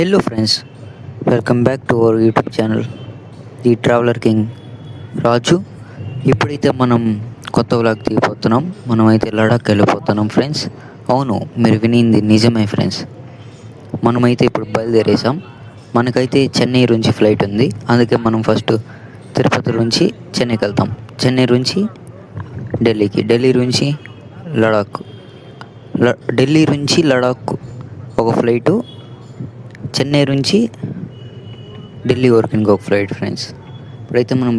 Hello friends, welcome back to our YouTube channel the traveller king Raju. ఇప్పుడైతే మనం కొత్త vlog తీయబోతున్నాం. మనమైతే లడాక్ వెళ్ళిపోతున్నాం ఫ్రెండ్స్. అవును, మీరు వినింది నిజమే ఫ్రెండ్స్. మనమైతే ఇప్పుడు బయలుదేరేసాం. మనకైతే చెన్నై నుంచి ఫ్లైట్ ఉంది. అందుకే మనం ఫస్ట్ తిరుపతి నుంచి చెన్నైకి వెళ్తాం. చెన్నై నుంచి ఢిల్లీకి, ఢిల్లీ నుంచి లడాక్, ఢిల్లీ నుంచి లడాక్ ఒక ఫ్లైటు, చెన్నై నుంచి ఢిల్లీ వరకు ఇంకొక ఫ్లైట్ ఫ్రెండ్స్. ఇప్పుడైతే మనం